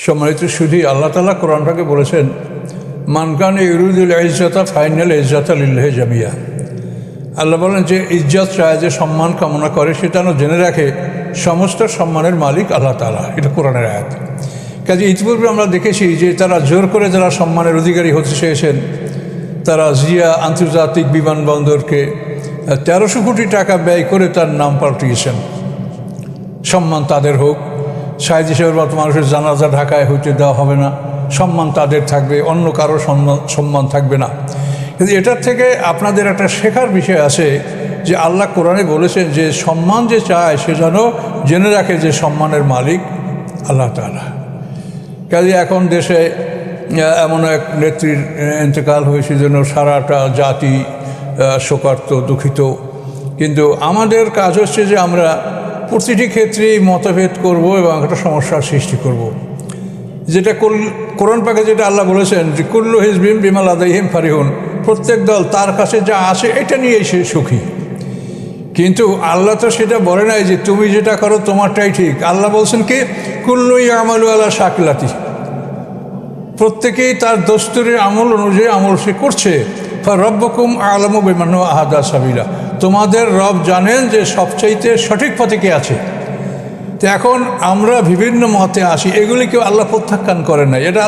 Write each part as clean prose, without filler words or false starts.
সম্মানিত শুধু আল্লাহ তাআলা কোরআন পাকে বলেছেন, মান কানা ইউরিদুল ইজ্জাতা ফাইনাল ইজ্জাতা লিল্লাহি জামিয়া। আল্লাহ বলেন যে ইজ্জত চায়, যে সম্মান কামনা করে, সে যেন জেনে রাখে সমস্ত সম্মানের মালিক আল্লাহ তাআলা। এটা কোরআনের আয়াত। কাজে ইতিপূর্বে আমরা দেখেছি যে তারা জোর করে যারা সম্মানের অধিকারী হতে চেয়েছেন, তারা জিয়া আন্তর্জাতিক বিমানবন্দরকে 1300 কোটি টাকা ব্যয় করে তার নাম পাল্টিয়েছেন। সম্মান তাদের হোক, শাহিদ হিসেবের মতো মানুষের জানাজা ঢাকায় হইতে দেওয়া হবে না, সম্মান তাদের থাকবে, অন্য কারো সম্মান থাকবে না। কিন্তু এটার থেকে আপনাদের একটা শেখার বিষয় আছে যে আল্লাহ কোরআনে বলেছেন যে সম্মান যে চায় সে যেন জেনে রাখে যে সম্মানের মালিক আল্লাহ তাআলা। কাজে এখন দেশে এমন এক নেত্রীর ইন্তেকাল হয়েছে যেন সারাটা জাতি শোকার্ত, দুঃখিত। কিন্তু আমাদের কাজ হচ্ছে যে আমরা প্রতিটি ক্ষেত্রেই মতভেদ করব এবং একটা সমস্যার সৃষ্টি করব। যেটা কোরআন পাকে যেটা আল্লাহ বলেছেন যে কুল্লু হিজবিম বিমা লাদাইহিম ফারিহুন, প্রত্যেক দল তার কাছে যা আছে এটা নিয়েই সে সুখী। কিন্তু আল্লাহ তো সেটা বলে নাই যে তুমি যেটা করো তোমারটাই ঠিক। আল্লাহ বলছেন কি, কুল্লু ইয়ামালু আলা শাকিলাতি, প্রত্যেকেই তার দস্তুরের আমল অনুযায়ী আমল সে করছে। ফারাব্বুকুম আ'লামু বিমান হুয়া আহদা সাবিলা, তোমাদের রব জানেন যে সবচাইতে সঠিক পথে কে আছে। তো এখন আমরা বিভিন্ন মতে আসি, এগুলি কেউ আল্লাহ প্রত্যাখ্যান করেন না, এটা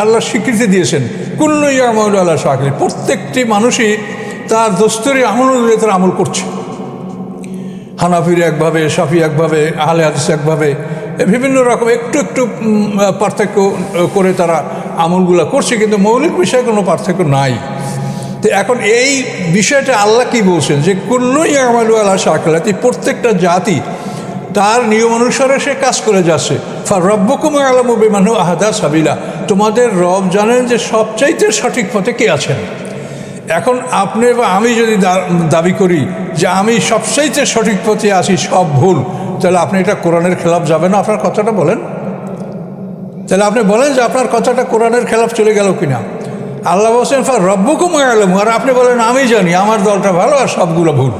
আল্লাহ স্বীকৃতি দিয়েছেন। কুল্লু ইয়ামালু আলা শাকিলা, প্রত্যেকটি মানুষই তার দস্তুরি আমল অনুযায়ী তার আমল করছে। হানাফির একভাবে, শাফি একভাবে, আহলে হাদিস একভাবে, বিভিন্ন রকম একটু একটু পার্থক্য করে তারা আমলগুলো করছে, কিন্তু মৌলিক বিষয়ে কোনো পার্থক্য নাই। তো এখন এই বিষয়টা আল্লাহ কি বলছেন যে কুল্লু ইয়ামালু আলা শাকিলাতি, প্রত্যেকটা জাতি তার নিয়ম অনুসারে সে কাজ করে যাচ্ছে। ফারাব্বুকুম আ'লামু বিমান হুয়া আহদা সাবিলা, তোমাদের রব জানেন যে সবচাইতে সঠিক পথে কে আছেন। এখন আপনি বা আমি যদি দাবি করি যে আমি সবচাইতে সঠিক পথে আছি, সব ভুল, তাহলে আপনি এটা কোরআনের খেলাফ যাবে না? আপনার কথাটা বলেন, তাহলে আপনি বলেন যে আপনার কথাটা কোরআনের খেলাফ চলে গেল কিনা। আল্লাহ বলছেন ফারাব্বুকুম আ'লামু, আর আপনি বলেন আমি জানি আমার দলটা ভালো আর সবগুলো ভুল।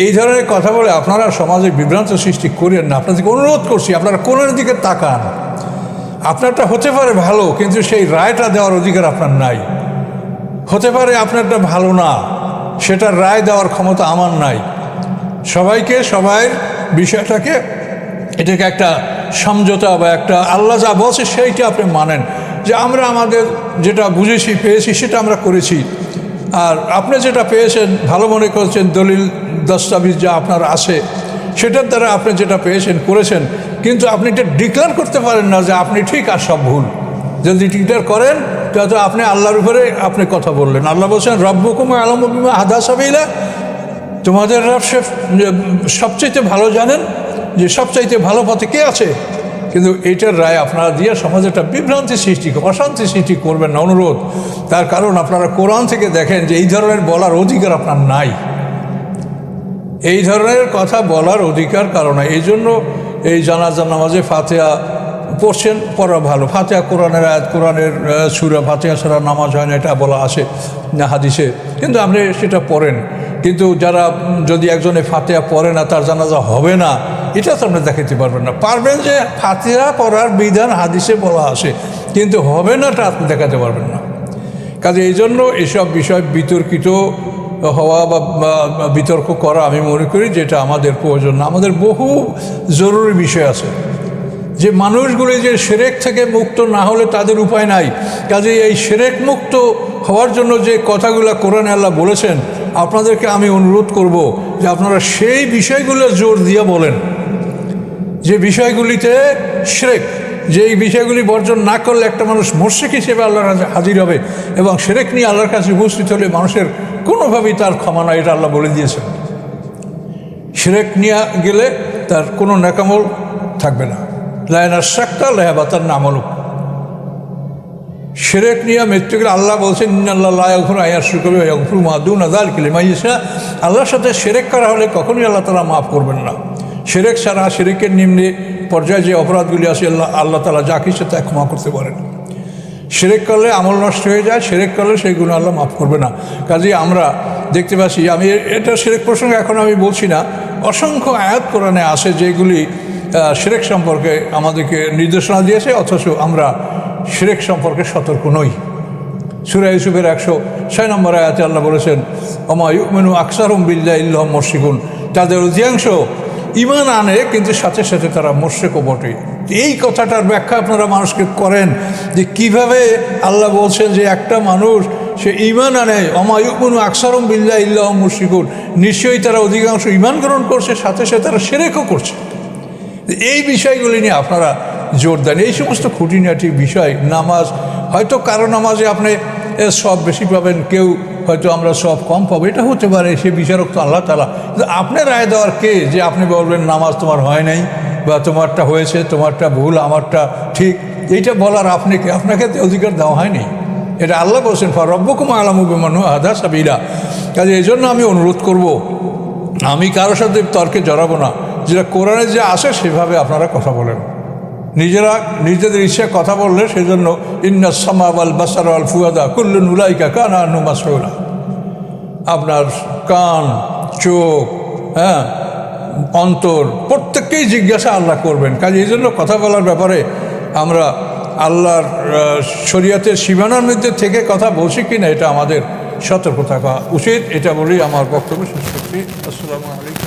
এই ধরনের কথা বলে আপনারা সমাজে বিভ্রান্ত সৃষ্টি করেন না। আপনাদেরকে অনুরোধ করছি, আপনারা কোরআনের দিকে তাকান। আপনারটা হতে পারে ভালো, কিন্তু সেই রায়টা দেওয়ার অধিকার আপনার নাই। হতে পারে আপনারটা ভালো না, সেটার রায় দেওয়ার ক্ষমতা আমার নাই। সবাইকে সবাই বিষয়টাকে, এটাকে একটা সমঝোতা বা একটা আল্লাহ যা বলছে সেইটা আপনি মানেন, যে আমরা আমাদের যেটা বুঝেছি পেয়েছি সেটা আমরা করেছি। আর আপনি যেটা পেয়েছেন ভালো মনে করছেন, দলিল দস্তাবিজ যা আপনার আছে সেটার দ্বারা আপনি যেটা পেয়েছেন করেছেন, কিন্তু আপনি এটা ডিক্লেয়ার করতে পারেন না যে আপনি ঠিক আর সব ভুল। যদি ডিক্লেয়ার করেন তাহলে আপনি আল্লাহর উপরে আপনি কথা বললেন। আল্লাহ বলছেন রাব্বুকুম আ'লামু বিমা আহদা সাবিলা, তোমাদের রব সবচাইতে ভালো জানেন যে সবচাইতে ভালো পথে কে আছে। কিন্তু এইটার রায় আপনারা দিয়ে সমাজে একটা বিভ্রান্তি সৃষ্টি, অশান্তি সৃষ্টি করবেন না, অনুরোধ। তার কারণ আপনারা কোরআন থেকে দেখেন যে এই ধরনের বলার অধিকার আপনার নাই, এই ধরনের কথা বলার অধিকার কারণ নাই। এই জন্য এই জানাজা নামাজে ফাতিহা পড়ছেন, পড়া ভালো। ফাতিহা কোরআনের আয়াত, কোরআনের সূরা, ফাতিহা ছাড়া নামাজ হয় না এটা বলা আছে না হাদিসে, কিন্তু আপনি সেটা পড়েন। কিন্তু যারা যদি একজনে ফাতিহা পড়ে না তার জানাজা হবে না, এটা তো আপনি দেখাতে পারবেন না। পারবেন যে ফাতিহা পড়ার বিধান হাদিসে বলা আছে, কিন্তু হবে না তা আপনি দেখাতে পারবেন না। কাজে এই জন্য এসব বিষয় বিতর্কিত হওয়া বা বিতর্ক করা আমি মনে করি যেটা আমাদের প্রয়োজন না। আমাদের বহু জরুরি বিষয় আছে, যে মানুষগুলি যে শিরক থেকে মুক্ত না হলে তাদের উপায় নাই। কাজে এই শিরক মুক্ত হওয়ার জন্য যে কথাগুলো কোরআনে আল্লাহ বলেছেন, আপনাদেরকে আমি অনুরোধ করব যে আপনারা সেই বিষয়গুলো জোর দিয়ে বলেন, যে বিষয়গুলিতে শিরক, যে এই বিষয়গুলি বর্জন না করলে একটা মানুষ মুশরিক হিসেবে আল্লাহর কাছে হাজির হবে, এবং শিরক নিয়ে আল্লাহর কাছে উপস্থিত হলে মানুষের কোনোভাবেই তার ক্ষমা নাই, এটা আল্লাহ বলে দিয়েছেন। শিরক নিয়ে গেলে তার কোনো নেকামল থাকবে না। লাইন আশরাকতা লায়াহবাতান্না আমালুক, শিরক নিয়ে মৃত্যু গেলে আল্লাহ বলছেন ইন্নাল্লাহা লা ইয়াগফিরু আন ইউশরাকা বিহি ওয়া ইয়াগফিরু মা দুনা যালিকা লিমান ইয়াশা। আল্লাহর সাথে শিরক করা হলে কখনোই আল্লাহ তাআলা মাফ করবেন না। শিরক ছাড়া, শিরকের নিম্নে পর্যায়ে যে অপরাধগুলি আছে আল্লাহ তাআলা যা কিছু তা ক্ষমা করতে পারেন। শিরক করলে আমল নষ্ট হয়ে যায়, শিরক করলে সেই গুনাহ আল্লাহ মাফ করবে না। কাজেই আমরা দেখতে পাচ্ছি, আমি এটা শিরক প্রসঙ্গে এখন আমি বলছি না, অসংখ্য আয়াত কোরআনে আসে যেগুলি শিরক সম্পর্কে আমাদেরকে নির্দেশনা দিয়েছে, অথচ আমরা শিরক সম্পর্কে সতর্ক নই। সূরা ইউসুফের 106 নম্বর আয়াতে আল্লাহ বলেছেন, ওমা ইউমিনু আকসারুহুম বিল্লাহি ইল্লা হুম মুশরিকুন, তাদের অধিকাংশ ঈমান আনে কিন্তু সাথে সাথে তারা মুশরিকও বটে। এই কথাটার ব্যাখ্যা আপনারা মানুষকে করেন যে কিভাবে আল্লাহ বলছেন যে একটা মানুষ সে ঈমান আনে, ওমা ইউমিনু আকসারুহুম বিল্লাহি ইল্লা হুম মুশরিকুন, নিশ্চয়ই তারা অধিকাংশ ঈমান গ্রহণ করছে, সাথে সাথে তারা শিরকও করছে। এই বিষয়গুলি নিয়ে আপনারা জোর দেন। এই সমস্ত খুঁটিনাটি বিষয়, নামাজ হয়তো কারো নামাজে আপনি সব বেশি পাবেন, কেউ হয়তো আমরা সব কম পাবো, এটা হতে পারে, সে বিচারক তো আল্লাহ তাআলা। কিন্তু আপনি রায় দেওয়ার কে যে আপনি বলবেন নামাজ তোমার হয় নাই বা তোমারটা হয়েছে, তোমারটা ভুল, আমারটা ঠিক, এইটা বলার আপনি কে? আপনাকে তো অধিকার দেওয়া হয়নি। এটা আল্লাহ বলছেন ফারাব্বুকুম আ'লামু বিমান হুয়া আহদা সাবিলা। কাজে এই জন্য আমি অনুরোধ করব, আমি কারোর সাথে তর্কে জড়াবো না, যেটা কোরআনে যে আসে সেভাবে আপনারা কথা বলেন। নিজেরা নিজেদের ইচ্ছা কথা বললে সেজন্য ইন্নাস সামা ওয়াল বাসার ওয়াল ফুয়াদা কুল্লুন উলাইকা কানা আনহু মাসউলা। আপনার কান, চোখ, অন্তর প্রত্যেককেই জিজ্ঞাসা আল্লাহ করবেন। কাজে এই জন্য কথা বলার ব্যাপারে আমরা আল্লাহর শরীয়তের সীমানার মধ্যে থেকে কথা বলছি কিনা এটা আমাদের সতর্ক থাকা উচিত। এটা বলেই আমার বক্তব্য শেষ করছি। আসসালামু আলাইকুম।